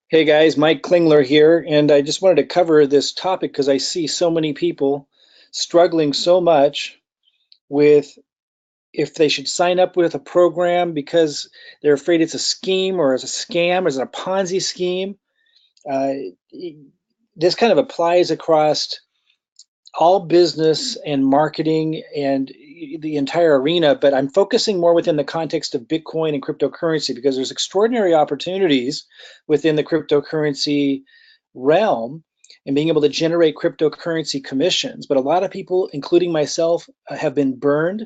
Hey guys, Mike Klingler here, and I just wanted to cover this topic because I see so many people struggling so much with if they should sign up with a program because they're afraid it's a scheme or it's a scam or it's a Ponzi scheme. Uh, this kind of applies across all business and marketing and the entire arena, but I'm focusing more within the context of Bitcoin and cryptocurrency because there's extraordinary opportunities within the cryptocurrency realm and being able to generate cryptocurrency commissions. But a lot of people, including myself, have been burned.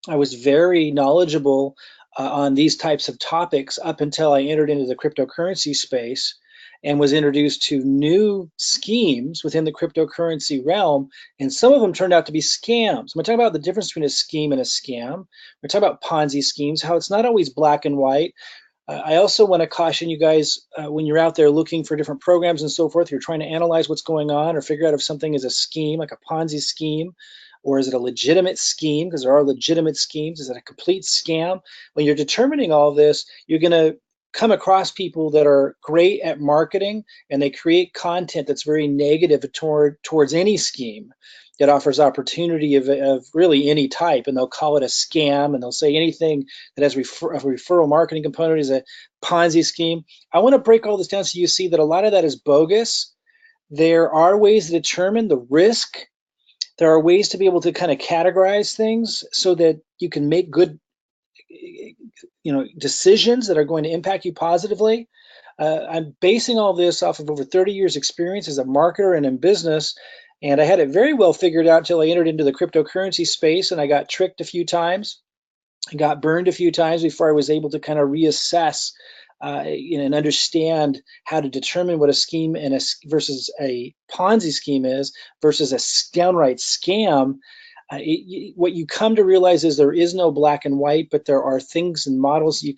I was very knowledgeable on these types of topics up until I entered into the cryptocurrency space and was introduced to new schemes within the cryptocurrency realm. And some of them turned out to be scams. I'm going to talk about the difference between a scheme and a scam. We're talking about Ponzi schemes, how it's not always black and white. I also want to caution you guys when you're out there looking for different programs and so forth, you're trying to analyze what's going on or figure out if something is a scheme, like a Ponzi scheme, or is it a legitimate scheme? Because there are legitimate schemes. Is it a complete scam? When you're determining all this, you're going to come across people that are great at marketing and they create content that's very negative towards any scheme that offers opportunity of really any type, and they'll call it a scam, and they'll say anything that has a referral marketing component is a Ponzi scheme. I want to break all this down so you see that a lot of that is bogus. There are ways to determine the risk. There are ways to be able to kind of categorize things so that you can make good, decisions that are going to impact you positively. I'm basing all this off of over 30 years experience as a marketer and in business. And I had it very well figured out until I entered into the cryptocurrency space and I got tricked a few times. I got burned a few times before I was able to kind of reassess and understand how to determine what a scheme versus a Ponzi scheme is versus a downright scam. What you come to realize is there is no black and white, but there are things and models you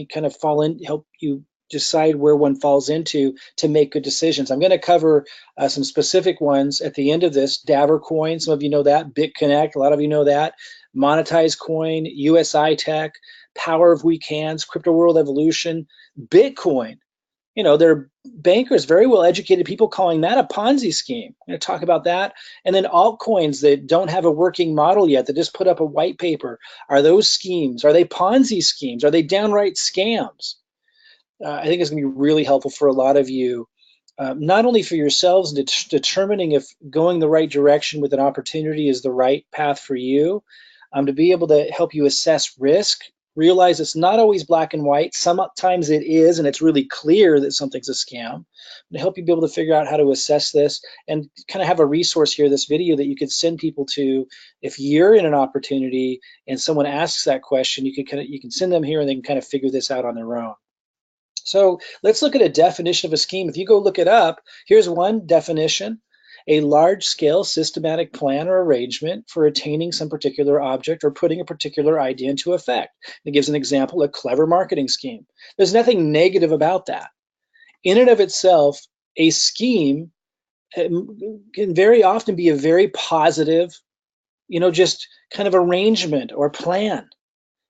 kind of fall in, help you decide where one falls into to make good decisions. I'm going to cover some specific ones at the end of this. Daver coin, some of you know that. BitConnect, a lot of you know that. Monetize coin, usi-tech, power of weak hands, crypto world evolution, Bitcoin. There are bankers, very well educated people calling that a Ponzi scheme. I'm going to talk about that. And then altcoins that don't have a working model yet, that just put up a white paper. Are those schemes? Are they Ponzi schemes? Are they downright scams? I think it's going to be really helpful for a lot of you, not only for yourselves in determining if going the right direction with an opportunity is the right path for you, to be able to help you assess risk, realize it's not always black and white. Sometimes it is, and it's really clear that something's a scam. To help you be able to figure out how to assess this and kind of have a resource here, this video that you could send people to if you're in an opportunity and someone asks that question, you can send them here and they can kind of figure this out on their own. So let's look at a definition of a scheme. If you go look it up, here's one definition: a large-scale systematic plan or arrangement for attaining some particular object or putting a particular idea into effect. It gives an example, a clever marketing scheme. There's nothing negative about that. In and of itself, a scheme can very often be a very positive, just kind of arrangement or plan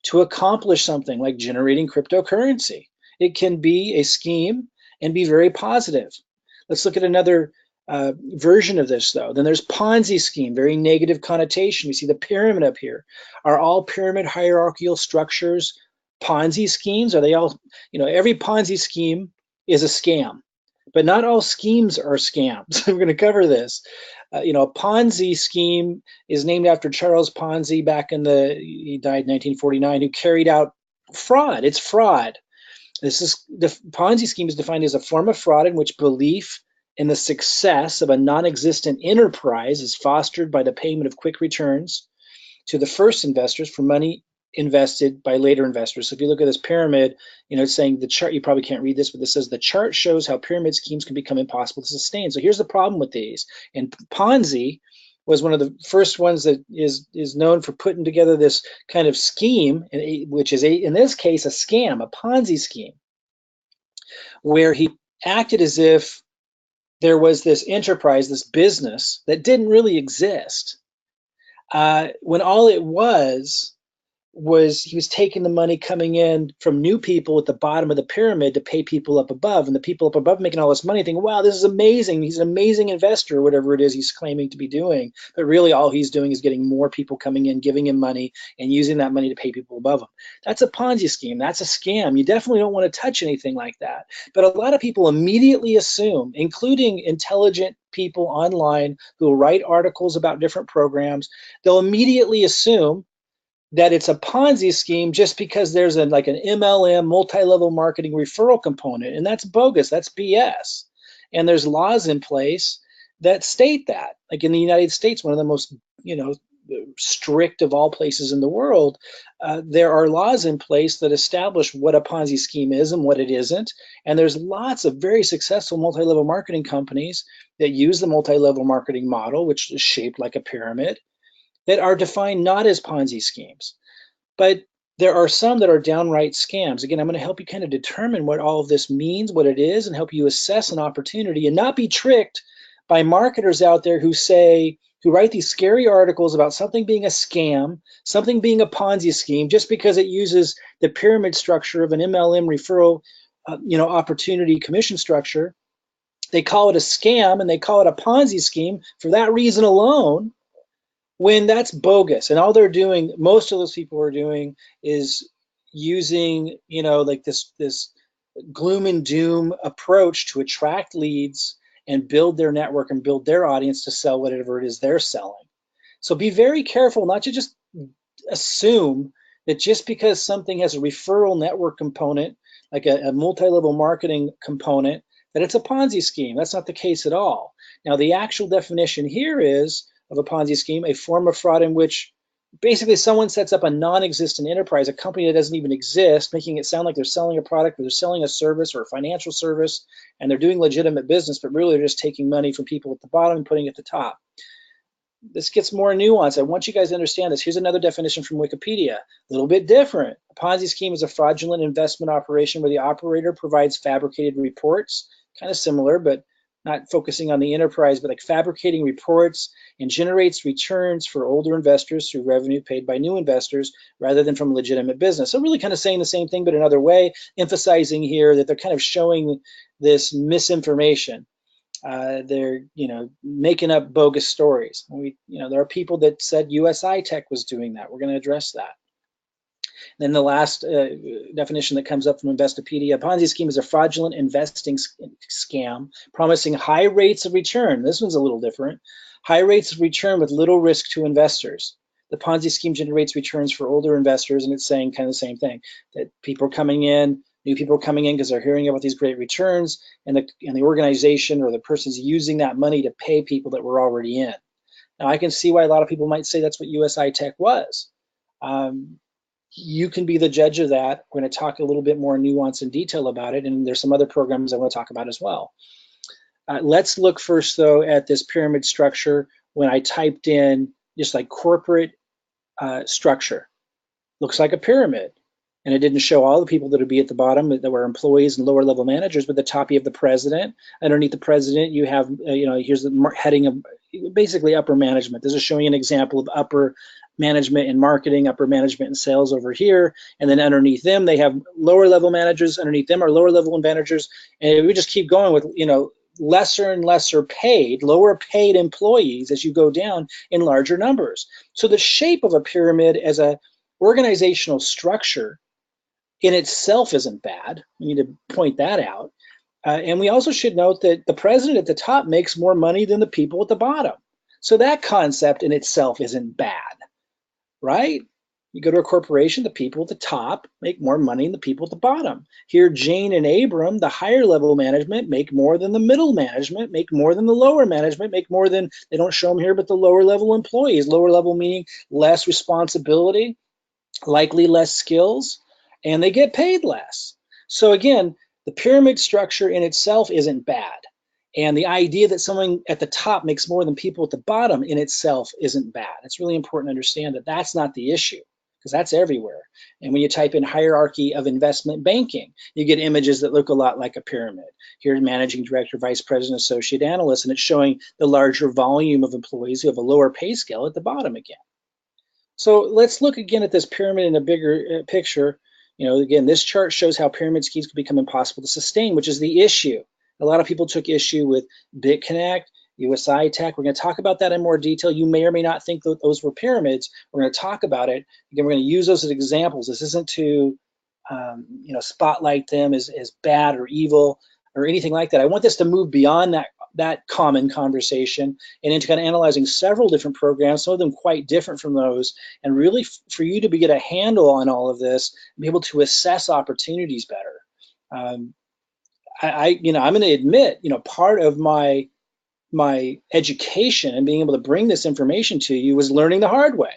to accomplish something like generating cryptocurrency. It can be a scheme and be very positive. Let's look at another version of this, though. Then there's Ponzi scheme, very negative connotation. We see the pyramid up here. Are all pyramid hierarchical structures Ponzi schemes? Are they all, every Ponzi scheme is a scam, but not all schemes are scams. We're going to cover this. A Ponzi scheme is named after Charles Ponzi he died in 1949, who carried out fraud. It's fraud. The Ponzi scheme is defined as a form of fraud in which belief in the success of a non-existent enterprise is fostered by the payment of quick returns to the first investors for money invested by later investors. So if you look at this pyramid, it's saying the chart, you probably can't read this, but this says the chart shows how pyramid schemes can become impossible to sustain. So here's the problem with these. And Ponzi was one of the first ones that is known for putting together this kind of scheme, which is in this case a scam, a Ponzi scheme, where he acted as if there was this enterprise, this business that didn't really exist, when all it was he was taking the money coming in from new people at the bottom of the pyramid to pay people up above, and the people up above making all this money thinking, wow, this is amazing, he's an amazing investor, whatever it is he's claiming to be doing. But really all he's doing is getting more people coming in, giving him money, and using that money to pay people above him. That's a Ponzi scheme. That's a scam. You definitely don't want to touch anything like that. But a lot of people immediately assume, including intelligent people online who write articles about different programs, they'll immediately assume that it's a Ponzi scheme just because there's like an MLM, multi-level marketing referral component, and that's bogus. That's BS. And there's laws in place that state that. Like in the United States, one of the most, strict of all places in the world, there are laws in place that establish what a Ponzi scheme is and what it isn't. And there's lots of very successful multi-level marketing companies that use the multi-level marketing model, which is shaped like a pyramid, that are defined not as Ponzi schemes. But there are some that are downright scams. Again, I'm going to help you kind of determine what all of this means, what it is, and help you assess an opportunity and not be tricked by marketers out there who write these scary articles about something being a scam, something being a Ponzi scheme, just because it uses the pyramid structure of an MLM referral, opportunity commission structure. They call it a scam and they call it a Ponzi scheme for that reason alone, when that's bogus. And all they're doing, most of those people are doing, is using, like this gloom and doom approach to attract leads and build their network and build their audience to sell whatever it is they're selling. So be very careful not to just assume that just because something has a referral network component, like a multi-level marketing component, that it's a Ponzi scheme. That's not the case at all. Now, the actual definition here is of a Ponzi scheme, a form of fraud in which basically someone sets up a non-existent enterprise, a company that doesn't even exist, making it sound like they're selling a product or they're selling a service or a financial service, and they're doing legitimate business, but really they're just taking money from people at the bottom and putting it at the top. This gets more nuanced. I want you guys to understand this. Here's another definition from Wikipedia, a little bit different. A Ponzi scheme is a fraudulent investment operation where the operator provides fabricated reports, kind of similar, but not focusing on the enterprise, but like fabricating reports, and generates returns for older investors through revenue paid by new investors rather than from legitimate business. So really kind of saying the same thing, but another way, emphasizing here that they're kind of showing this misinformation. They're making up bogus stories. There are people that said usi-tech was doing that. We're going to address that. Then the last definition that comes up from Investopedia: Ponzi scheme is a fraudulent investing scam promising high rates of return. This one's a little different. High rates of return with little risk to investors. The Ponzi scheme generates returns for older investors, and it's saying kind of the same thing, that people are coming in, new people are coming in because they're hearing about these great returns, and the organization or the person's using that money to pay people that were already in. Now, I can see why a lot of people might say that's what usi-tech was. You can be the judge of that. We're going to talk a little bit more nuance and detail about it, and there's some other programs I want to talk about as well. Let's look first, though, at this pyramid structure. When I typed in just like corporate structure, looks like a pyramid, and it didn't show all the people that would be at the bottom that were employees and lower level managers, but at the top you have the president. Underneath the president you have, here's the heading of basically upper management. This is showing an example of upper management in marketing, upper management in sales over here, and then underneath them they have lower level managers. Underneath them are lower level managers, and we just keep going with lesser and lesser paid, lower paid employees as you go down in larger numbers. So the shape of a pyramid as a organizational structure in itself isn't bad. We need to point that out. And we also should note that the president at the top makes more money than the people at the bottom. So that concept in itself isn't bad, right? You go to a corporation, the people at the top make more money than the people at the bottom. Here, Jane and Abram, the higher level management, make more than the middle management, make more than the lower management, make more than, they don't show them here, but the lower level employees. Lower level meaning less responsibility, likely less skills, and they get paid less. So again, the pyramid structure in itself isn't bad. And the idea that someone at the top makes more than people at the bottom in itself isn't bad. It's really important to understand that that's not the issue, because that's everywhere. And when you type in hierarchy of investment banking, you get images that look a lot like a pyramid. Here's managing director, vice president, associate analyst, and it's showing the larger volume of employees who have a lower pay scale at the bottom again. So let's look again at this pyramid in a bigger picture. Again, this chart shows how pyramid schemes can become impossible to sustain, which is the issue. A lot of people took issue with BitConnect, usi-tech. We're going to talk about that in more detail. You may or may not think that those were pyramids. We're going to talk about it. Again, we're going to use those as examples. This isn't to spotlight them as bad or evil or anything like that. I want this to move beyond that common conversation and into kind of analyzing several different programs, some of them quite different from those, and really for you to get a handle on all of this, and be able to assess opportunities better. I'm going to admit, part of my education and being able to bring this information to you was learning the hard way.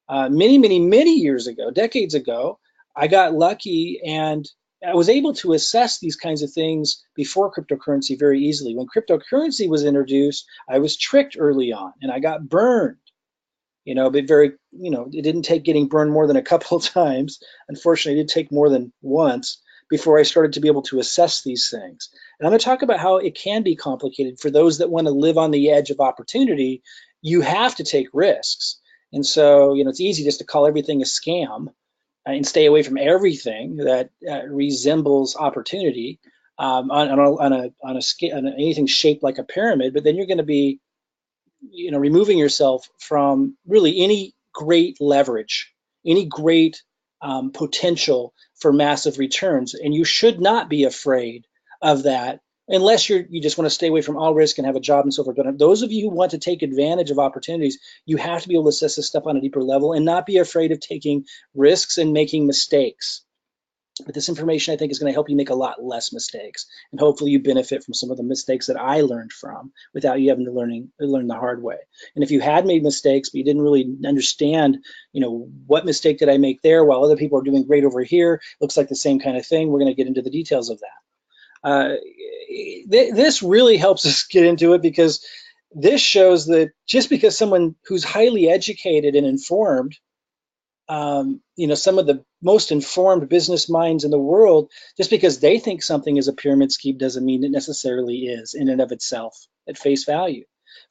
Many years ago, decades ago, I got lucky and I was able to assess these kinds of things before cryptocurrency very easily. When cryptocurrency was introduced, I was tricked early on and I got burned. But it didn't take getting burned more than a couple of times. Unfortunately, it did take more than once before I started to be able to assess these things. And I'm going to talk about how it can be complicated for those that want to live on the edge of opportunity. You have to take risks. And so, it's easy just to call everything a scam and stay away from everything that resembles opportunity on anything shaped like a pyramid. But then you're going to be, removing yourself from really any great leverage, any great potential for massive returns. And you should not be afraid of that unless you just want to stay away from all risk and have a job and so forth. But those of you who want to take advantage of opportunities, you have to be able to assess this stuff on a deeper level and not be afraid of taking risks and making mistakes. But this information, I think, is going to help you make a lot less mistakes. And hopefully you benefit from some of the mistakes that I learned from without you having to learn the hard way. And if you had made mistakes, but you didn't really understand, what mistake did I make there while other people are doing great over here, looks like the same kind of thing, we're going to get into the details of that. This really helps us get into it because this shows that just because someone who's highly educated and informed, some of the most informed business minds in the world, just because they think something is a pyramid scheme doesn't mean it necessarily is in and of itself at face value.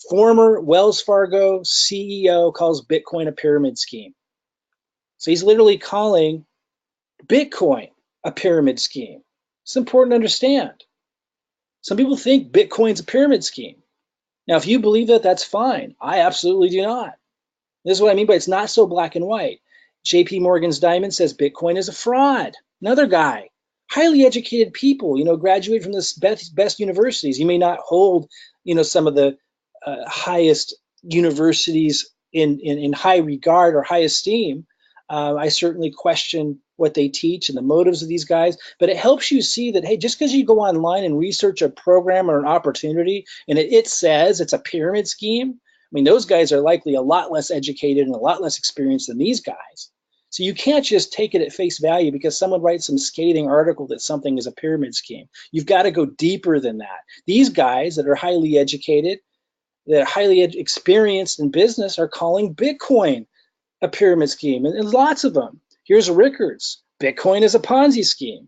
Former Wells Fargo CEO calls Bitcoin a pyramid scheme. So he's literally calling Bitcoin a pyramid scheme. It's important to understand. Some people think Bitcoin's a pyramid scheme. Now, if you believe that, that's fine. I absolutely do not. This is what I mean by it's not so black and white. JP Morgan's Diamond says Bitcoin is a fraud. Another guy, highly educated people, graduate from the best universities. You may not hold, some of the highest universities in high regard or high esteem. I certainly question what they teach and the motives of these guys, but it helps you see that, hey, just because you go online and research a program or an opportunity and it says it's a pyramid scheme, I mean, those guys are likely a lot less educated and a lot less experienced than these guys. So you can't just take it at face value because someone writes some scathing article that something is a pyramid scheme. You've got to go deeper than that. These guys that are highly educated, that are highly experienced in business are calling Bitcoin a pyramid scheme, and lots of them. Here's Rickards. Bitcoin is a Ponzi scheme.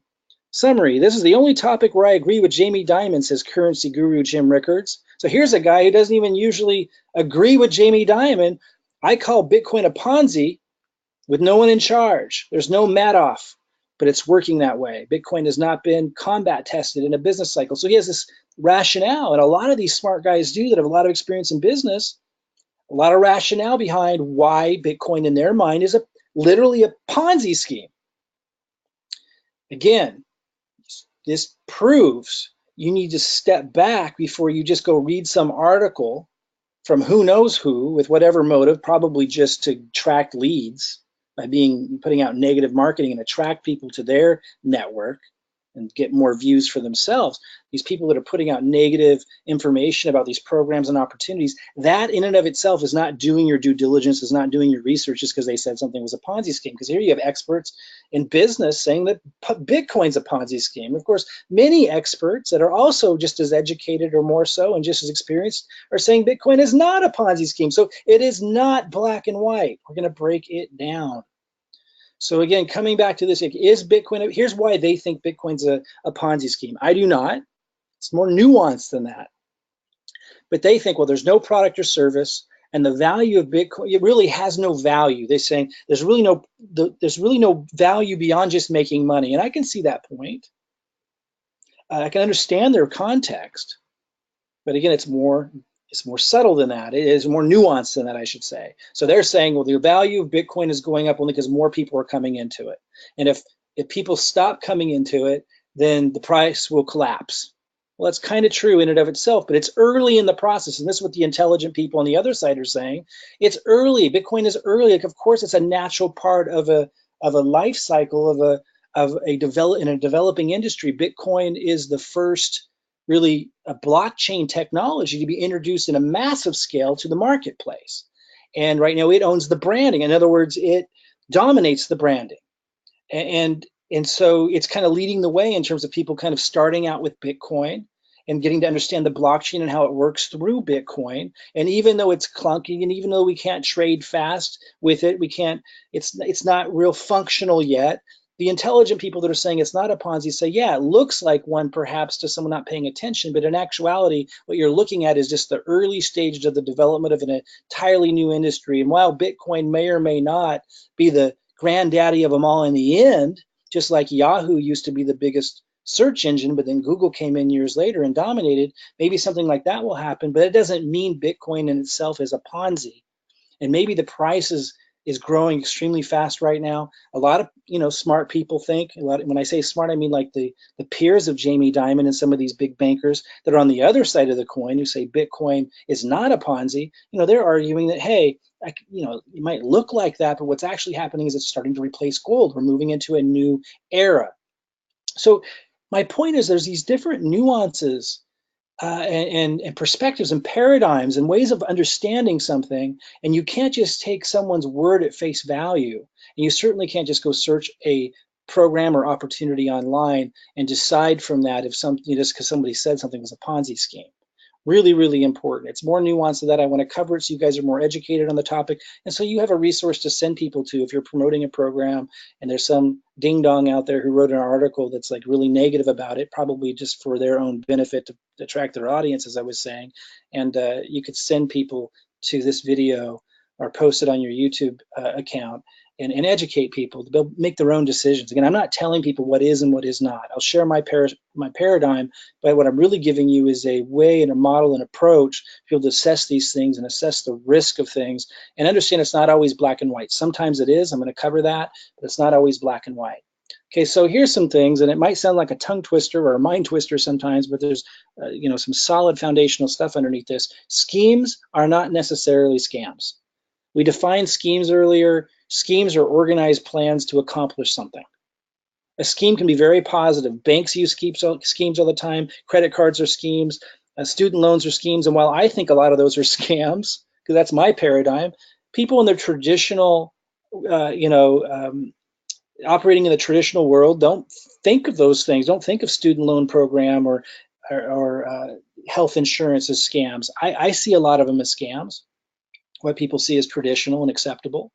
Summary, this is the only topic where I agree with Jamie Dimon, says currency guru Jim Rickards. So here's a guy who doesn't even usually agree with Jamie Dimon. I call Bitcoin a Ponzi with no one in charge. There's no Madoff, but it's working that way. Bitcoin has not been combat tested in a business cycle. So he has this rationale, and a lot of these smart guys do that have a lot of experience in business, a lot of rationale behind why Bitcoin in their mind is literally a Ponzi scheme. Again, this proves you need to step back before you just go read some article from who knows who with whatever motive, probably just to attract leads by putting out negative marketing and attract people to their network and get more views for themselves. These people that are putting out negative information about these programs and opportunities, that in and of itself is not doing your due diligence, is not doing your research just because they said something was a Ponzi scheme. Because here you have experts in business saying that Bitcoin's a Ponzi scheme. Of course, many experts that are also just as educated or more so and just as experienced are saying Bitcoin is not a Ponzi scheme. So it is not black and white. We're going to break it down. So again, coming back to this, is Bitcoin, here's why they think Bitcoin's a Ponzi scheme. I do not. It's more nuanced than that. But they think, well, there's no product or service. And the value of Bitcoin, it really has no value. They're saying there's really no value beyond just making money. And I can see that point. I can understand their context, but again, it's more subtle than that. It is more nuanced than that, I should say. So they're saying, well, the value of Bitcoin is going up only because more people are coming into it. And if people stop coming into it, then the price will collapse. Well, that's kind of true in and of itself, but it's early in the process. And this is what the intelligent people on the other side are saying. It's early. Bitcoin is early. Like, of course, it's a natural part of a life cycle of a developing industry. Bitcoin is the first really a blockchain technology to be introduced in a massive scale to the marketplace. And right now it owns the branding. In other words, it dominates the branding. And so it's kind of leading the way in terms of people kind of starting out with Bitcoin and getting to understand the blockchain and how it works through Bitcoin. And even though it's clunky, and even though we can't trade fast with it, it's not real functional yet. The intelligent people that are saying it's not a Ponzi say, yeah, it looks like one perhaps to someone not paying attention, but in actuality, what you're looking at is just the early stages of the development of an entirely new industry. And while Bitcoin may or may not be the granddaddy of them all in the end, just like Yahoo used to be the biggest search engine, but then Google came in years later and dominated, maybe something like that will happen, but it doesn't mean Bitcoin in itself is a Ponzi. And maybe the price is growing extremely fast right now. A lot of smart people think, when I say smart, I mean like the peers of Jamie Dimon and some of these big bankers that are on the other side of the coin who say Bitcoin is not a Ponzi. They're arguing that, hey, it might look like that, but what's actually happening is it's starting to replace gold. We're moving into a new era. So my point is there's these different nuances and perspectives and paradigms and ways of understanding something, and you can't just take someone's word at face value, and you certainly can't just go search a program or opportunity online and decide from that if something, just because somebody said something was a Ponzi scheme. Really, really important. It's more nuanced than that. I want to cover it so you guys are more educated on the topic, and so you have a resource to send people to if you're promoting a program and there's some ding dong out there who wrote an article that's like really negative about it, probably just for their own benefit to attract their audience, as I was saying. And you could send people to this video or post it on your YouTube account and educate people. They'll make their own decisions. Again, I'm not telling people what is and what is not. I'll share my paradigm, but what I'm really giving you is a way and a model and approach to be able to assess these things and assess the risk of things and understand it's not always black and white. Sometimes it is. I'm going to cover that, but it's not always black and white. Okay, so here's some things, and it might sound like a tongue twister or a mind twister sometimes, but there's some solid foundational stuff underneath this. Schemes are not necessarily scams. We defined schemes earlier. Schemes are organized plans to accomplish something. A scheme can be very positive. Banks use schemes all the time. Credit cards are schemes. Student loans are schemes. And while I think a lot of those are scams, because that's my paradigm, people in their traditional, operating in the traditional world don't think of those things. Don't think of student loan program or health insurance as scams. I see a lot of them as scams. What people see as traditional and acceptable,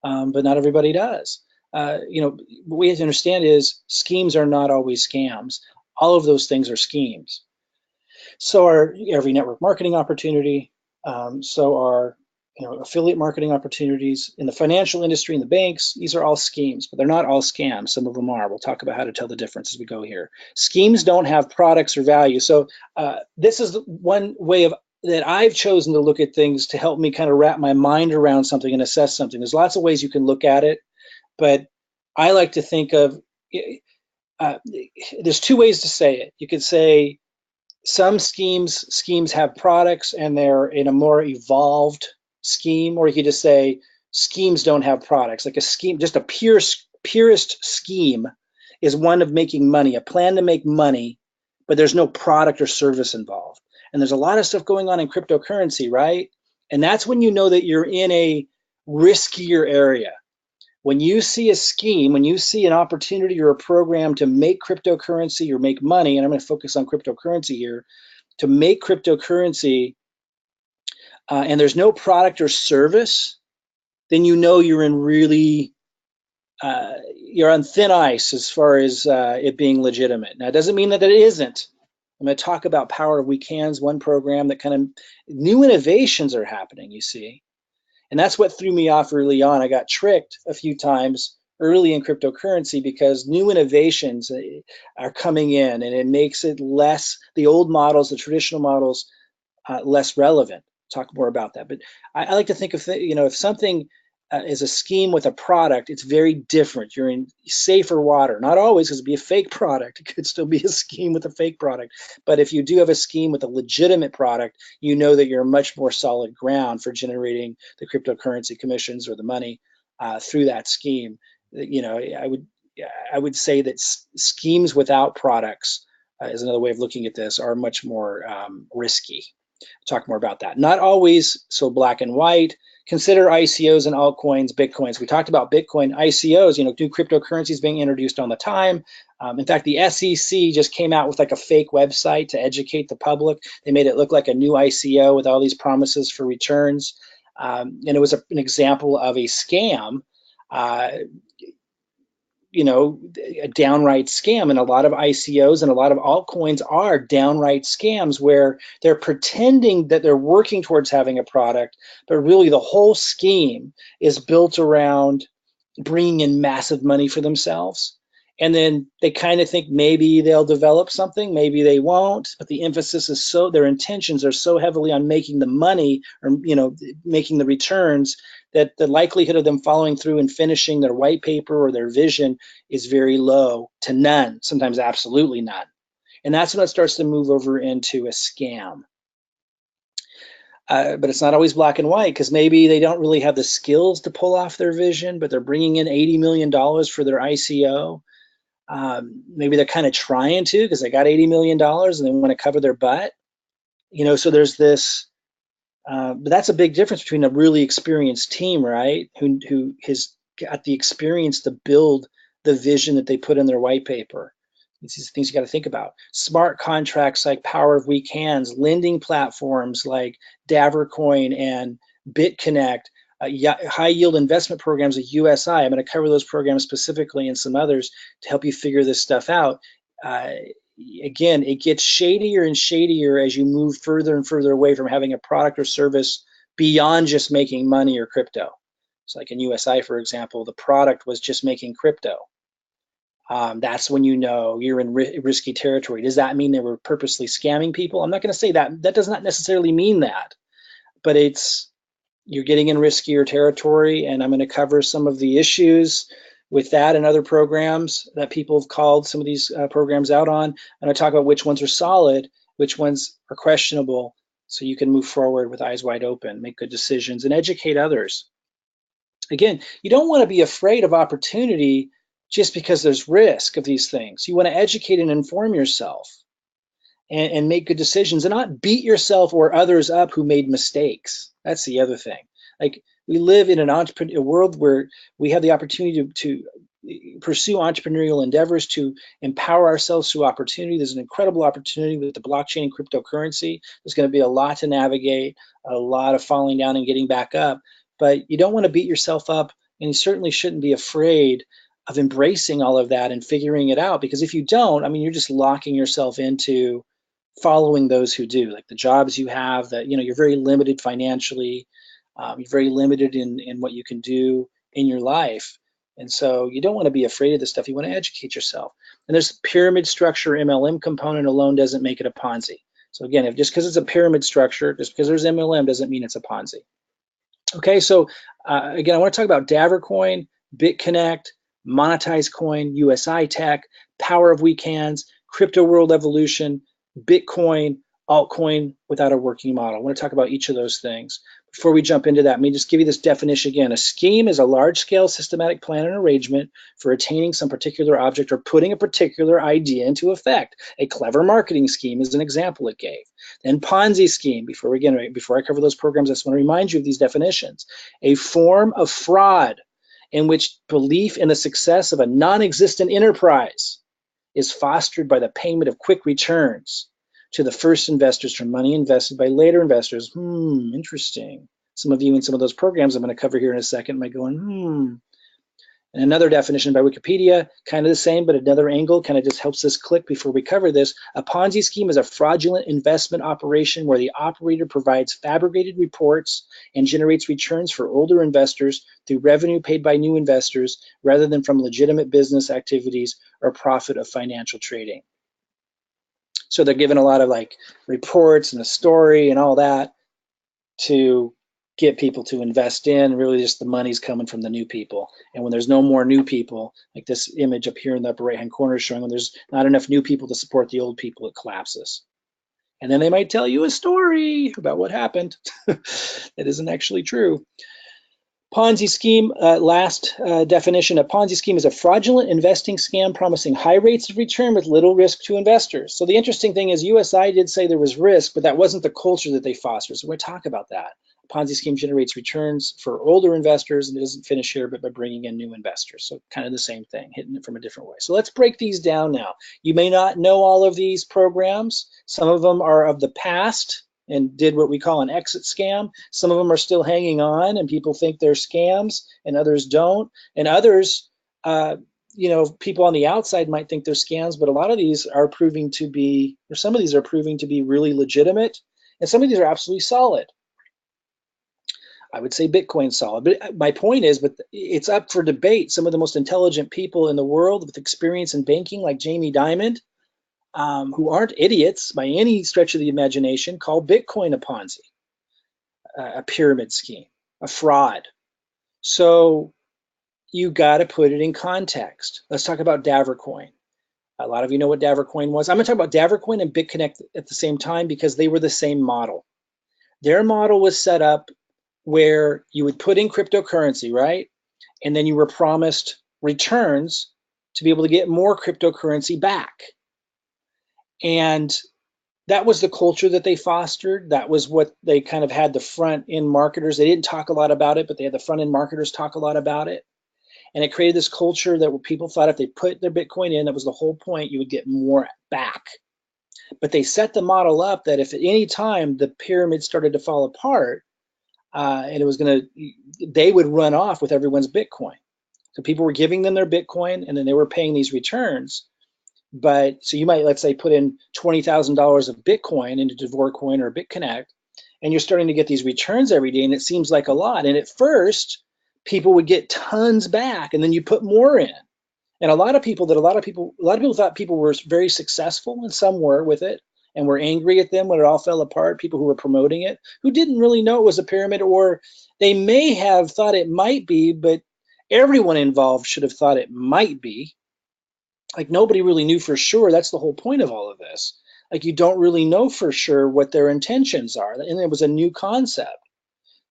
but not everybody does. What we have to understand is schemes are not always scams. All of those things are schemes. So are every network marketing opportunity. So are affiliate marketing opportunities in the financial industry, in the banks. These are all schemes, but they're not all scams. Some of them are. We'll talk about how to tell the difference as we go here. Schemes don't have products or value. So this is one way that I've chosen to look at things to help me kind of wrap my mind around something and assess something. There's lots of ways you can look at it, but I like to think of, there's two ways to say it. You could say some schemes have products and they're in a more evolved scheme, or you could just say schemes don't have products. Like a scheme, just a purest scheme is one of making money, a plan to make money, but there's no product or service involved. And there's a lot of stuff going on in cryptocurrency, right? And that's when you know that you're in a riskier area. When you see a scheme, when you see an opportunity or a program to make cryptocurrency or make money, and I'm going to focus on cryptocurrency here, to make cryptocurrency, and there's no product or service, then you know you're in really, you're on thin ice as far as it being legitimate. Now, it doesn't mean that it isn't. I'm going to talk about Power of Weak Hands, one program that kind of new innovations are happening, you see. And that's what threw me off early on. I got tricked a few times early in cryptocurrency because new innovations are coming in, and it makes it less, the old models, the traditional models, less relevant. Talk more about that. But I like to think of, if something is a scheme with a product, it's very different. You're in safer water. Not always, because it'd be a fake product. It could still be a scheme with a fake product. But if you do have a scheme with a legitimate product, you know that you're much more solid ground for generating the cryptocurrency commissions or the money through that scheme. I would say that schemes without products, is another way of looking at this, are much more risky. Talk more about that. Not always so black and white. Consider ICOs and altcoins, Bitcoins. We talked about Bitcoin. ICOs, new cryptocurrencies being introduced all the time. In fact, the SEC just came out with like a fake website to educate the public. They made it look like a new ICO with all these promises for returns. And it was an example of a scam. A downright scam, and a lot of ICOs and a lot of altcoins are downright scams where they're pretending that they're working towards having a product, but really the whole scheme is built around bringing in massive money for themselves. And then they kind of think maybe they'll develop something, maybe they won't, but the emphasis is their intentions are so heavily on making the money, or making the returns, that the likelihood of them following through and finishing their white paper or their vision is very low to none, sometimes absolutely none. And that's when it starts to move over into a scam. But it's not always black and white, because maybe they don't really have the skills to pull off their vision, but they're bringing in $80 million for their ICO. Maybe they're kind of trying to, because they got $80 million and they want to cover their butt. So there's this, but that's a big difference between a really experienced team, right? Who has got the experience to build the vision that they put in their white paper. These are things you got to think about. Smart contracts like Power of Weak Hands, lending platforms like Davercoin and BitConnect, high yield investment programs like USI. I'm going to cover those programs specifically and some others to help you figure this stuff out. Again, it gets shadier and shadier as you move further and further away from having a product or service beyond just making money or crypto. So like in USI, for example, the product was just making crypto. That's when you're in risky territory. Does that mean they were purposely scamming people? I'm not going to say that. That does not necessarily mean that, but you're getting in riskier territory, and I'm going to cover some of the issues with that and other programs that people have called some of these programs out on. And I talk about which ones are solid, which ones are questionable, so you can move forward with eyes wide open, make good decisions, and educate others. Again, you don't want to be afraid of opportunity just because there's risk of these things. You want to educate and inform yourself and make good decisions, and not beat yourself or others up who made mistakes. That's the other thing. Like, we live in a world where we have the opportunity to pursue entrepreneurial endeavors, to empower ourselves through opportunity. There's an incredible opportunity with the blockchain and cryptocurrency. There's going to be a lot to navigate, a lot of falling down and getting back up, but you don't want to beat yourself up, and you certainly shouldn't be afraid of embracing all of that and figuring it out, because if you don't, you're just locking yourself into following those who do. Like the jobs you have, that you're very limited financially, you're very limited in what you can do in your life, and so you don't want to be afraid of this stuff. You want to educate yourself. And there's pyramid structure. MLM component alone doesn't make it a Ponzi. So again, just because it's a pyramid structure, just because there's MLM doesn't mean it's a Ponzi. Okay, so again, I want to talk about Davercoin, BitConnect, Monetize Coin, usi-tech, Power of Weak Hands, Crypto World Evolution, Bitcoin, altcoin without a working model. I want to talk about each of those things. Before we jump into that, let me just give you this definition again. A scheme is a large-scale systematic plan and arrangement for attaining some particular object or putting a particular idea into effect. A clever marketing scheme is an example it gave. Then Ponzi scheme, before I cover those programs, I just want to remind you of these definitions. A form of fraud in which belief in the success of a non-existent enterprise is fostered by the payment of quick returns to the first investors from money invested by later investors. Interesting. Some of you in some of those programs I'm going to cover here in a second might go, And another definition by Wikipedia, kind of the same, but another angle, kind of just helps us click before we cover this. A Ponzi scheme is a fraudulent investment operation where the operator provides fabricated reports and generates returns for older investors through revenue paid by new investors rather than from legitimate business activities or profit of financial trading. So they're given a lot of like reports and a story and all that to get people to invest in. Really just the money's coming from the new people. And when there's no more new people, like this image up here in the upper right hand corner is showing, when there's not enough new people to support the old people, it collapses. And then they might tell you a story about what happened that isn't actually true. Ponzi scheme, last definition, a Ponzi scheme is a fraudulent investing scam promising high rates of return with little risk to investors. So the interesting thing is USI did say there was risk, but that wasn't the culture that they fostered. So we're going to talk about that. A Ponzi scheme generates returns for older investors, and it doesn't finish here, but by bringing in new investors. So kind of the same thing, hitting it from a different way. So let's break these down now. You may not know all of these programs. Some of them are of the past and did what we call an exit scam. Some of them are still hanging on and people think they're scams and others don't. And others, people on the outside might think they're scams, but a lot of these are proving to be, or some of these are proving to be really legitimate. And some of these are absolutely solid. I would say Bitcoin's solid, but my point is, but it's up for debate. Some of the most intelligent people in the world with experience in banking, like Jamie Dimon, who aren't idiots by any stretch of the imagination, call Bitcoin a Ponzi, a pyramid scheme, a fraud. So you got to put it in context. Let's talk about Davercoin. A lot of you know what Davercoin was. I'm going to talk about Davercoin and BitConnect at the same time because they were the same model. Their model was set up where you would put in cryptocurrency, right? And then you were promised returns to be able to get more cryptocurrency back. And that was the culture that they fostered. That was what they kind of had the front end marketers. They didn't talk a lot about it, but they had the front end marketers talk a lot about it. And it created this culture that people thought if they put their Bitcoin in, that was the whole point, you would get more back. But they set the model up that if at any time the pyramid started to fall apart, and it was they would run off with everyone's Bitcoin. So people were giving them their Bitcoin and then they were paying these returns. But so you might, let's say, put in $20,000 of Bitcoin into Davercoin or BitConnect, and you're starting to get these returns every day, and it seems like a lot. And at first, people would get tons back, and then you put more in. And a lot of people thought people were very successful, and some were with it, and were angry at them when it all fell apart. People who were promoting it, who didn't really know it was a pyramid, or they may have thought it might be, but everyone involved should have thought it might be. Like nobody really knew for sure. That's the whole point of all of this. Like you don't really know for sure what their intentions are. And it was a new concept.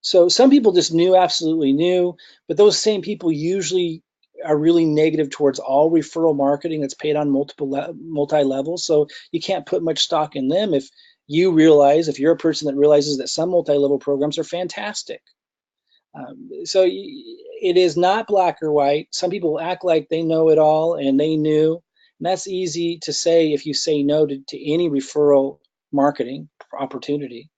So some people just absolutely knew, but those same people usually are really negative towards all referral marketing that's paid on multi-levels. So you can't put much stock in them if you're a person that realizes that some multi-level programs are fantastic. So it is not black or white. Some people act like they know it all and they knew. And that's easy to say if you say no to any referral marketing opportunity.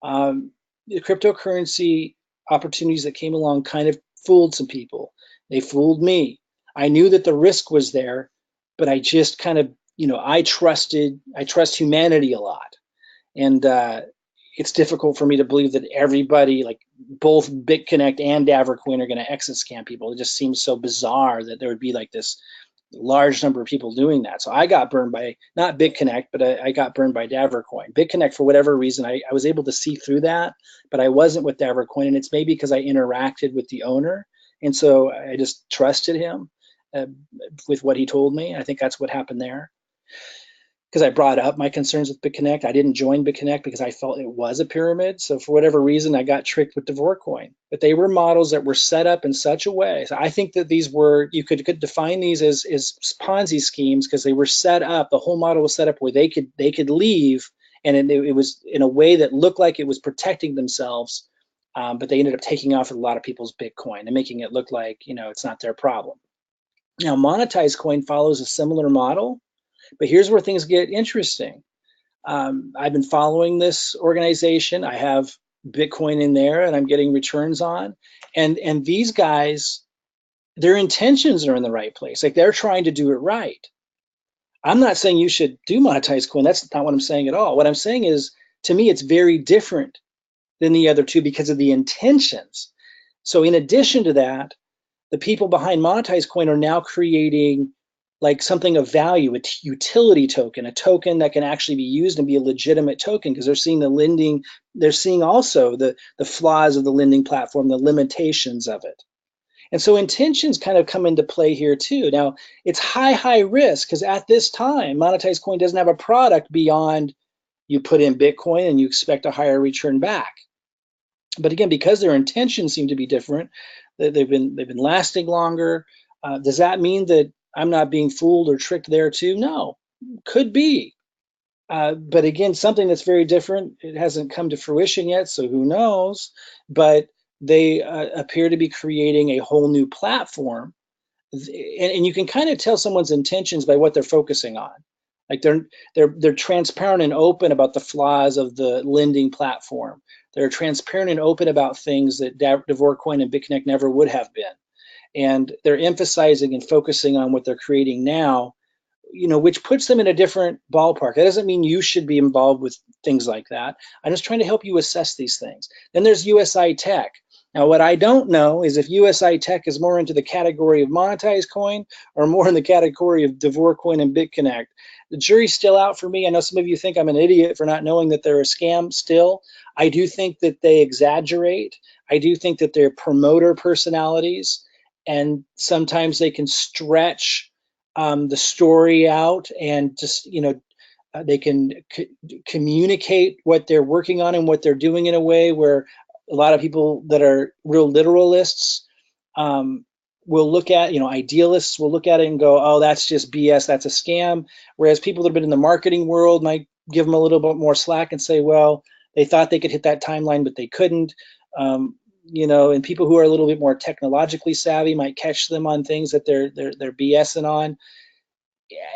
The cryptocurrency opportunities that came along kind of fooled some people. They fooled me. I knew that the risk was there, but I just kind of, I trust humanity a lot. And it's difficult for me to believe that everybody, like both BitConnect and Davercoin, are going to exit scam people. It just seems so bizarre that there would be like this large number of people doing that. So I got burned by, not BitConnect, but I got burned by Davercoin. BitConnect, for whatever reason, I was able to see through that, but I wasn't with Davercoin. And it's maybe because I interacted with the owner. And so I just trusted him with what he told me. I think that's what happened there. Because I brought up my concerns with BitConnect. I didn't join BitConnect because I felt it was a pyramid. So for whatever reason, I got tricked with Davercoin. But they were models that were set up in such a way. So I think that these were, you could define these as Ponzi schemes because they were set up, the whole model was set up where they could leave, and it was in a way that looked like it was protecting themselves, but they ended up taking off a lot of people's Bitcoin and making it look like, it's not their problem. Now, monetized coin follows a similar model. But here's where things get interesting. I've been following this organization. I have Bitcoin in there and I'm getting returns on. And these guys, their intentions are in the right place. Like they're trying to do it right. I'm not saying you should do monetized coin. That's not what I'm saying at all. What I'm saying is, to me, it's very different than the other two because of the intentions. So in addition to that, the people behind monetized coin are now creating like something of value, a utility token, a token that can actually be used and be a legitimate token because they're seeing the lending, they're seeing also the flaws of the lending platform, the limitations of it. And so intentions kind of come into play here too. Now, it's high risk because at this time, monetized coin doesn't have a product beyond you put in Bitcoin and you expect a higher return back. But again, because their intentions seem to be different, they've been lasting longer. Does that mean that I'm not being fooled or tricked there too? No, could be. But again, something that's very different. It hasn't come to fruition yet, so who knows? But they appear to be creating a whole new platform, and you can kind of tell someone's intentions by what they're focusing on. Like they're transparent and open about the flaws of the lending platform. They're transparent and open about things that Devorcoin and BitConnect never would have been, and they're emphasizing and focusing on what they're creating now, which puts them in a different ballpark. That doesn't mean you should be involved with things like that. I'm just trying to help you assess these things. Then there's usi-tech. Now, what I don't know is if usi-tech is more into the category of monetized coin or more in the category of Devorcoin and BitConnect. The jury's still out for me. I know some of you think I'm an idiot for not knowing that they're a scam still. I do think that they exaggerate. I do think that they're promoter personalities, and sometimes they can stretch the story out and just, they can communicate what they're working on and what they're doing in a way where a lot of people that are real literalists will look at, idealists will look at it and go, oh, that's just BS, that's a scam. Whereas people that have been in the marketing world might give them a little bit more slack and say, well, they thought they could hit that timeline, but they couldn't. And people who are a little bit more technologically savvy might catch them on things that they're BSing on.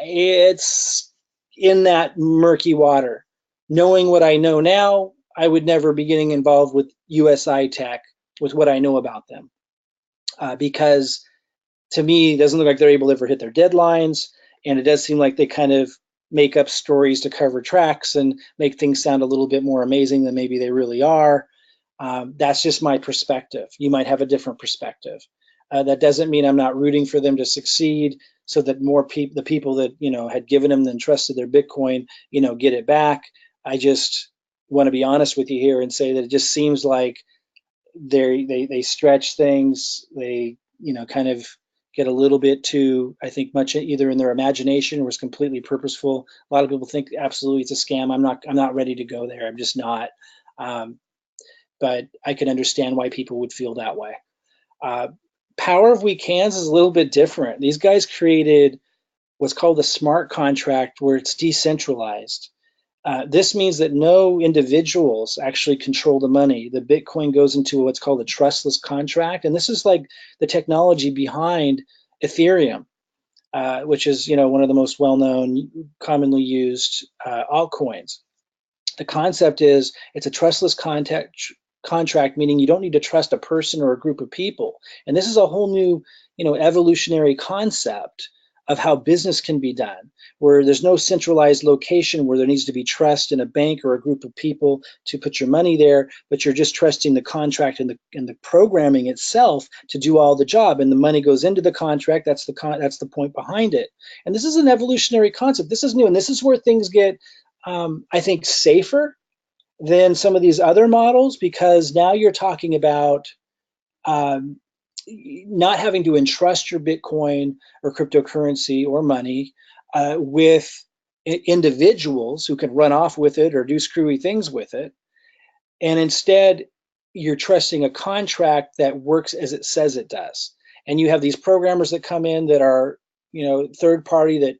It's in that murky water. Knowing what I know now, I would never be getting involved with usi-tech with what I know about them, because to me, it doesn't look like they're able to ever hit their deadlines, and it does seem like they kind of make up stories to cover tracks and make things sound a little bit more amazing than maybe they really are. That's just my perspective. You might have a different perspective. That doesn't mean I'm not rooting for them to succeed, so that more people, the people that had given them and trusted their Bitcoin, get it back. I just want to be honest with you here and say that it just seems like they stretch things. They kind of get a little bit too, I think, much either in their imagination or was completely purposeful. A lot of people think absolutely it's a scam. I'm not ready to go there. I'm just not. But I can understand why people would feel that way. Power of Weak Hands is a little bit different. These guys created what's called the smart contract, where it's decentralized. This means that no individuals actually control the money. The Bitcoin goes into what's called a trustless contract, and this is like the technology behind Ethereum, which is one of the most well-known, commonly used altcoins. The concept is it's a trustless contract, meaning you don't need to trust a person or a group of people. And this is a whole new, evolutionary concept of how business can be done, where there's no centralized location where there needs to be trust in a bank or a group of people to put your money there, but you're just trusting the contract and the programming itself to do all the job, and the money goes into the contract. That's the point behind it. And this is an evolutionary concept. This is new, and this is where things get, I think, safer than some of these other models, because now you're talking about not having to entrust your Bitcoin or cryptocurrency or money with individuals who can run off with it or do screwy things with it. And instead, you're trusting a contract that works as it says it does. And you have these programmers that come in that are, third party that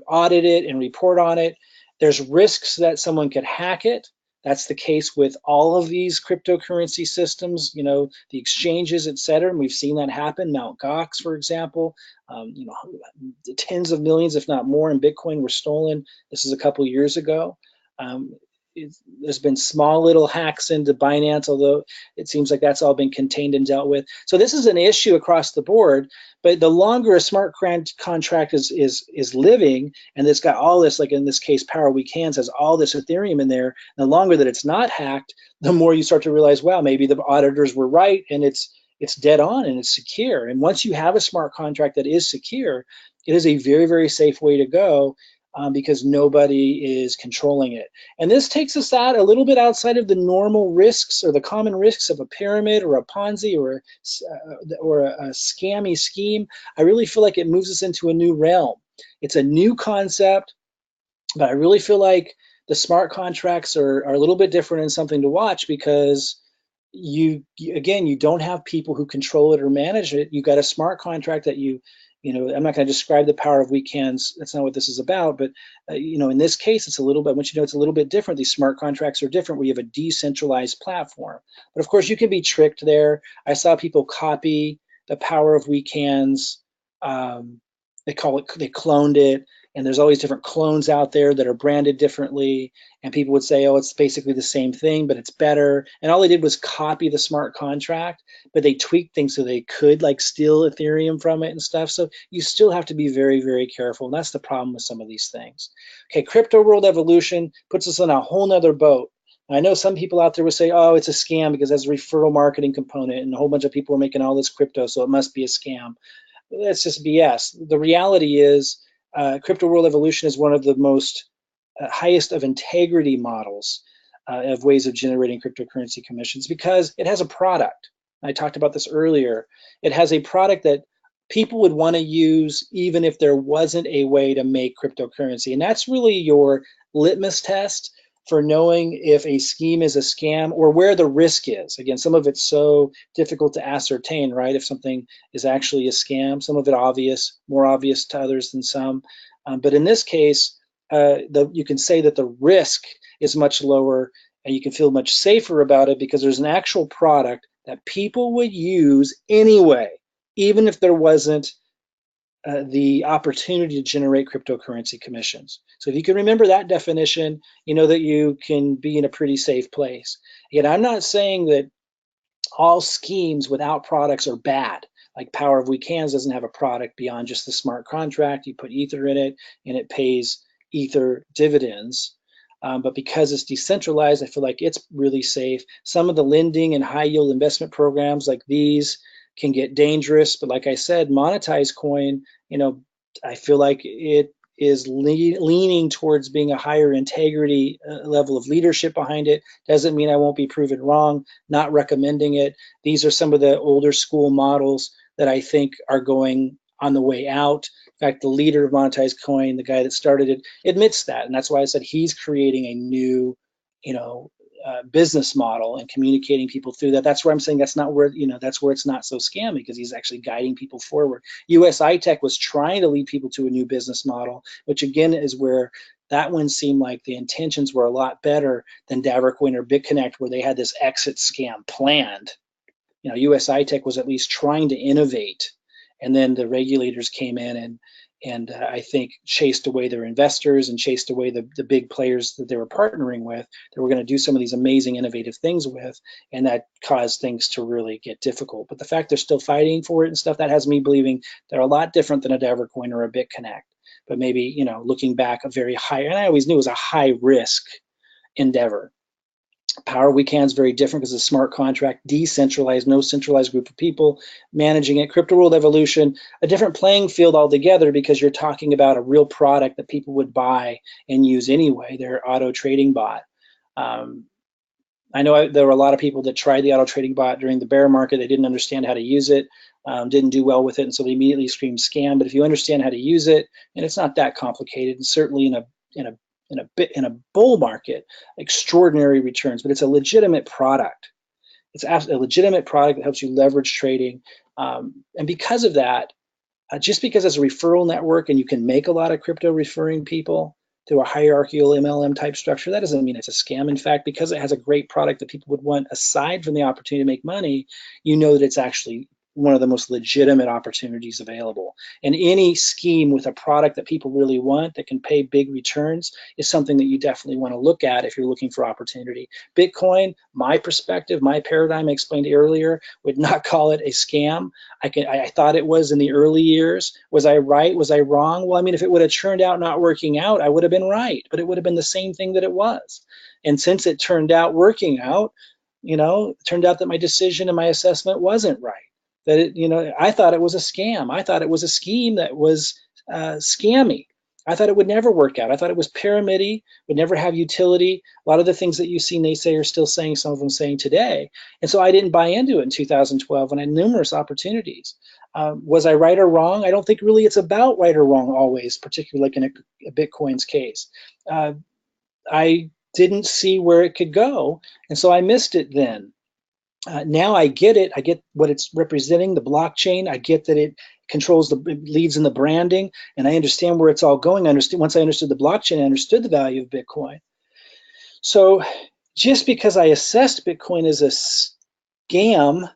audit it and report on it. There's risks that someone could hack it. That's the case with all of these cryptocurrency systems, the exchanges, et cetera. And we've seen that happen. Mt. Gox, for example, tens of millions, if not more, in Bitcoin were stolen. This is a couple years ago. there's been small little hacks into Binance, although it seems like that's all been contained and dealt with. So this is an issue across the board. But the longer a smart contract is living, and it's got all this, like in this case, Power Weekends has all this Ethereum in there. The longer that it's not hacked, the more you start to realize, wow, maybe the auditors were right, and it's dead on and it's secure. And once you have a smart contract that is secure, it is a very, very safe way to go, because nobody is controlling it. And this takes us out a little bit outside of the normal risks or the common risks of a pyramid or a Ponzi or a scammy scheme. I really feel like it moves us into a new realm. It's a new concept, but I really feel like the smart contracts are a little bit different and something to watch, because again, you don't have people who control it or manage it. You got a smart contract that I'm not going to describe the power of weekends. That's not what this is about. But in this case, it's a little bit. Once it's a little bit different. These smart contracts are different. We have a decentralized platform, but of course, you can be tricked there. I saw people copy the power of weekends. They cloned it, and there's always different clones out there that are branded differently, and people would say, oh, it's basically the same thing, but it's better. And all they did was copy the smart contract, but they tweaked things so they could like steal Ethereum from it and stuff. So you still have to be very, very careful, and that's the problem with some of these things. Okay, crypto world evolution puts us on a whole nother boat. I know some people out there will say, oh, it's a scam because it has a referral marketing component and a whole bunch of people are making all this crypto, so it must be a scam. That's just BS. The reality is, crypto world evolution is one of the most highest of integrity models of ways of generating cryptocurrency commissions, because it has a product. I talked about this earlier. It has a product that people would want to use even if there wasn't a way to make cryptocurrency. And that's really your litmus test for knowing if a scheme is a scam or where the risk is. Again, some of it's so difficult to ascertain, right? If something is actually a scam, some of it obvious, more obvious to others than some. But in this case, you can say that the risk is much lower and you can feel much safer about it because there's an actual product that people would use anyway, even if there wasn't the opportunity to generate cryptocurrency commissions. So if you can remember that definition, you know that you can be in a pretty safe place. Again, I'm not saying that all schemes without products are bad. Like Power of Weekends doesn't have a product beyond just the smart contract. You put Ether in it and it pays Ether dividends. But because it's decentralized, I feel like it's really safe. Some of the lending and high yield investment programs like these can get dangerous, but like I said, monetized coin, I feel like it is leaning towards being a higher integrity level of leadership behind it. Doesn't mean I won't be proven wrong, not recommending it. These are some of the older school models that I think are going on the way out. In fact, the leader of monetized coin, the guy that started it, admits that, and that's why I said he's creating a new, business model and communicating people through that. That's where I'm saying that's where it's not so scammy, because he's actually guiding people forward. usi-tech was trying to lead people to a new business model, which again is where that one seemed like the intentions were a lot better than Davercoin or BitConnect, where they had this exit scam planned. usi-tech was at least trying to innovate, and then the regulators came in and I think chased away their investors and chased away the big players that they were partnering with, that were going to do some of these amazing innovative things with, and that caused things to really get difficult. But the fact they're still fighting for it and stuff, that has me believing they're a lot different than a Davercoin or a BitConnect. But maybe, looking back, a very high, and I always knew it was a high risk endeavor. Power Weekends very different because it's a smart contract, decentralized, no centralized group of people managing it. Crypto World Evolution, a different playing field altogether, because you're talking about a real product that people would buy and use anyway, their auto trading bot. I know there were a lot of people that tried the auto trading bot during the bear market. They didn't understand how to use it, didn't do well with it, and so they immediately screamed scam. But if you understand how to use it, and it's not that complicated, and certainly in a bull market, extraordinary returns, but it's a legitimate product. It's a legitimate product that helps you leverage trading. And because of that, just because it's a referral network and you can make a lot of crypto referring people through a hierarchical MLM type structure, that doesn't mean it's a scam. In fact, because it has a great product that people would want aside from the opportunity to make money, you know that it's actually one of the most legitimate opportunities available. And any scheme with a product that people really want that can pay big returns is something that you definitely want to look at if you're looking for opportunity. Bitcoin, my perspective, my paradigm I explained earlier, would not call it a scam. I thought it was in the early years. Was I right? Was I wrong? Well, I mean, if it would have turned out not working out, I would have been right, but it would have been the same thing that it was. And since it turned out working out, it turned out that my decision and my assessment wasn't right. That I thought it was a scam. I thought it was a scheme that was scammy. I thought it would never work out. I thought it was pyramid-y, would never have utility. A lot of the things that you see naysayers still saying, some of them saying today. And so I didn't buy into it in 2012 when I had numerous opportunities. Was I right or wrong? I don't think really it's about right or wrong always, particularly like in a Bitcoin's case. I didn't see where it could go, and so I missed it then. Now I get it. I get what it's representing, the blockchain. I get that it controls leads in the branding, and I understand where it's all going. Once I understood the blockchain, I understood the value of Bitcoin. So just because I assessed Bitcoin as a scam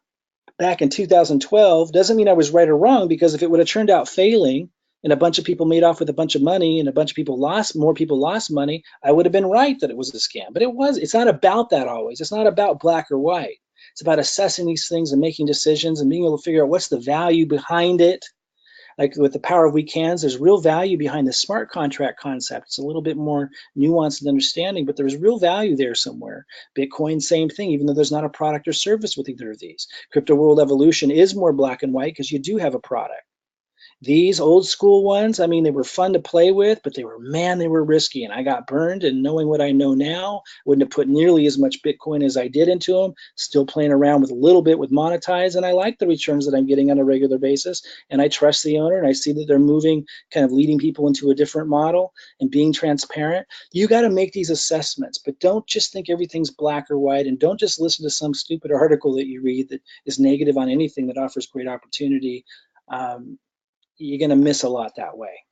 back in 2012 doesn't mean I was right or wrong, because if it would have turned out failing and a bunch of people made off with a bunch of money and a bunch of people more people lost money, I would have been right that it was a scam. But it's not about that always. It's not about black or white. It's about assessing these things and making decisions and being able to figure out what's the value behind it. Like with the power of weak hands, there's real value behind the smart contract concept. It's a little bit more nuanced and understanding, but there's real value there somewhere. Bitcoin, same thing, even though there's not a product or service with either of these. Crypto World Evolution is more black and white because you do have a product. These old school ones, I mean, they were fun to play with, but they were risky, and I got burned. And knowing what I know now, wouldn't have put nearly as much Bitcoin as I did into them. Still playing around with a little bit with Monetize, and I like the returns that I'm getting on a regular basis. And I trust the owner, and I see that they're moving, kind of leading people into a different model and being transparent. You got to make these assessments, but don't just think everything's black or white, and don't just listen to some stupid article that you read that is negative on anything that offers great opportunity. You're going to miss a lot that way.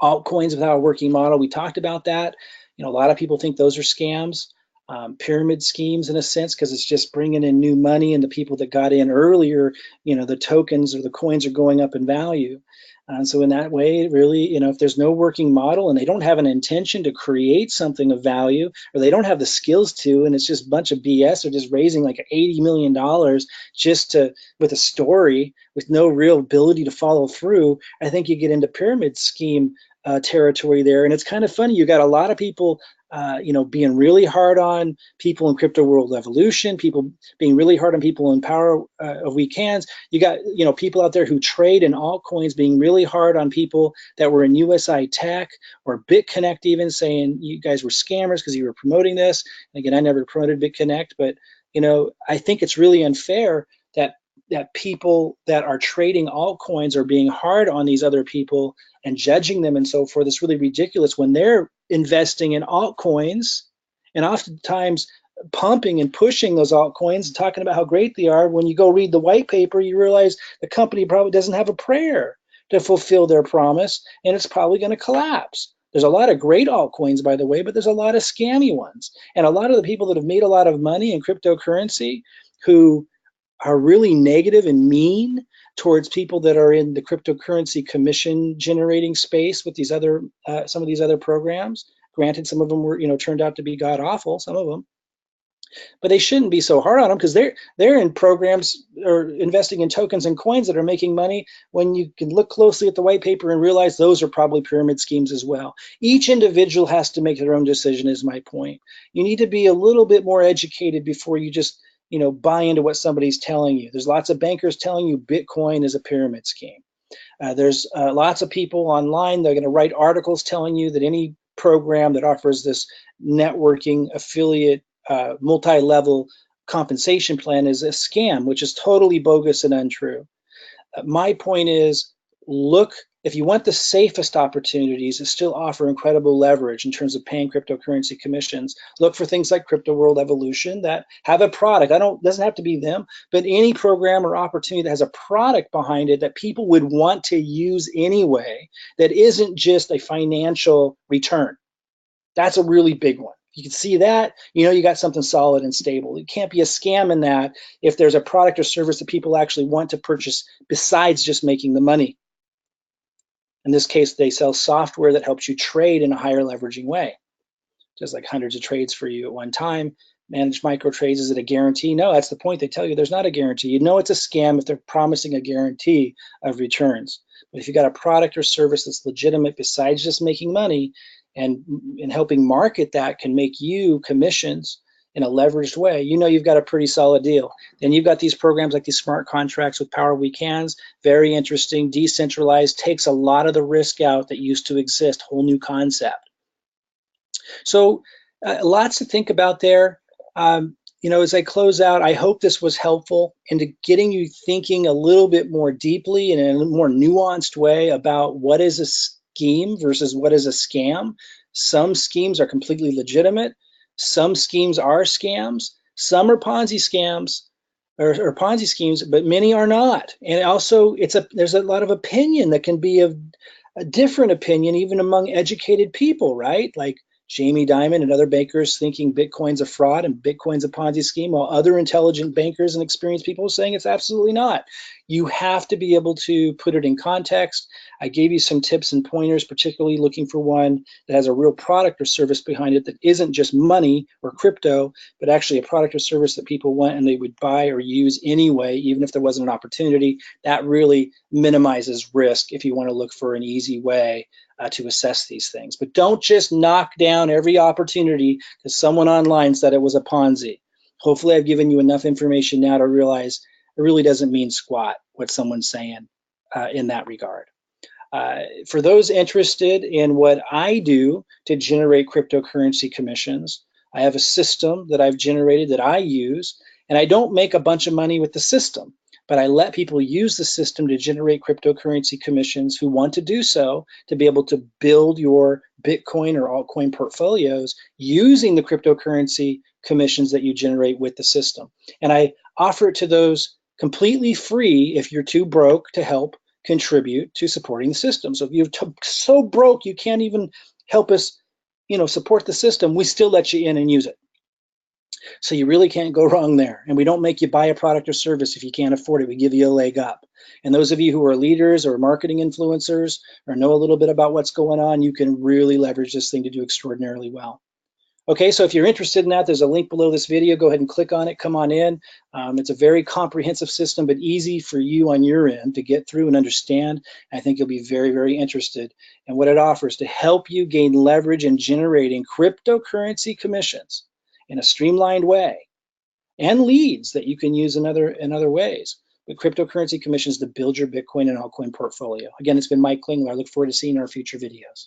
Altcoins without a working model, we talked about that. A lot of people think those are scams, pyramid schemes in a sense, because it's just bringing in new money, and the people that got in earlier, the tokens or the coins are going up in value. So in that way, really, if there's no working model and they don't have an intention to create something of value, or they don't have the skills to, and it's just a bunch of BS, or just raising like $80 million just with a story with no real ability to follow through, I think you get into pyramid scheme territory there. And it's kind of funny. You got a lot of people being really hard on people in Crypto World Evolution, people being really hard on people in Power of Weak Hands. You got, people out there who trade in altcoins being really hard on people that were in usi-tech or BitConnect, even saying you guys were scammers because you were promoting this. And again, I never promoted BitConnect, but I think it's really unfair that people that are trading altcoins are being hard on these other people and judging them and so forth. It's really ridiculous when they're investing in altcoins and oftentimes pumping and pushing those altcoins and talking about how great they are. When you go read the white paper, you realize the company probably doesn't have a prayer to fulfill their promise, and it's probably going to collapse. There's a lot of great altcoins, by the way, but there's a lot of scammy ones. And a lot of the people that have made a lot of money in cryptocurrency who are really negative and mean towards people that are in the cryptocurrency commission generating space with these other some of these other programs. Granted, some of them were turned out to be god awful, some of them, but they shouldn't be so hard on them, because they're in programs or investing in tokens and coins that are making money, when you can look closely at the white paper and realize those are probably pyramid schemes as well. Each individual has to make their own decision, is my point. You need to be a little bit more educated before you just buy into what somebody's telling you. There's lots of bankers telling you Bitcoin is a pyramid scheme. There's lots of people online that are going to write articles telling you that any program that offers this networking affiliate multi-level compensation plan is a scam, which is totally bogus and untrue. My point is, look, if you want the safest opportunities that still offer incredible leverage in terms of paying cryptocurrency commissions, look for things like Crypto World Evolution that have a product. Doesn't have to be them, but any program or opportunity that has a product behind it that people would want to use anyway, that isn't just a financial return. That's a really big one. If you can see that, you know you got something solid and stable. It can't be a scam in that if there's a product or service that people actually want to purchase besides just making the money. In this case, they sell software that helps you trade in a higher leveraging way. Just like hundreds of trades for you at one time. Managed micro trades, is it a guarantee? No, that's the point. They tell you there's not a guarantee. You know it's a scam if they're promising a guarantee of returns. But if you got a product or service that's legitimate besides just making money, and helping market that can make you commissions in a leveraged way, you know you've got a pretty solid deal. Then you've got these programs like these smart contracts with Power Weekends, very interesting, decentralized, takes a lot of the risk out that used to exist, whole new concept. So lots to think about there. You know, as I close out, I hope this was helpful into getting you thinking a little bit more deeply and in a more nuanced way about what is a scheme versus what is a scam. Some schemes are completely legitimate. Some schemes are scams. Some are Ponzi scams or Ponzi schemes, but many are not. And also, there's a lot of opinion that can be of a different opinion even among educated people, right? Like Jamie Dimon and other bankers thinking Bitcoin's a fraud and Bitcoin's a Ponzi scheme, while other intelligent bankers and experienced people are saying it's absolutely not. You have to be able to put it in context. I gave you some tips and pointers, particularly looking for one that has a real product or service behind it that isn't just money or crypto, but actually a product or service that people want and they would buy or use anyway, even if there wasn't an opportunity. That really minimizes risk if you want to look for an easy way to assess these things. But don't just knock down every opportunity because someone online said it was a Ponzi. Hopefully I've given you enough information now to realize it really doesn't mean squat what someone's saying in that regard. For those interested in what I do to generate cryptocurrency commissions, I have a system that I've generated that I use, and I don't make a bunch of money with the system, but I let people use the system to generate cryptocurrency commissions who want to do so to be able to build your Bitcoin or altcoin portfolios using the cryptocurrency commissions that you generate with the system. And I offer it to those completely free if you're too broke to help contribute to supporting the system. So if you're so broke you can't even help us, you know, support the system, we still let you in and use it. So you really can't go wrong there. And we don't make you buy a product or service if you can't afford it. We give you a leg up. And those of you who are leaders or marketing influencers or know a little bit about what's going on, you can really leverage this thing to do extraordinarily well. Okay, so if you're interested in that, there's a link below this video. Go ahead and click on it. Come on in. It's a very comprehensive system, but easy for you on your end to get through and understand. I think you'll be very, very interested in what it offers to help you gain leverage in generating cryptocurrency commissions in a streamlined way and leads that you can use in other ways. But cryptocurrency commissions to build your Bitcoin and altcoin portfolio. Again, it's been Mike Klingler. I look forward to seeing our future videos.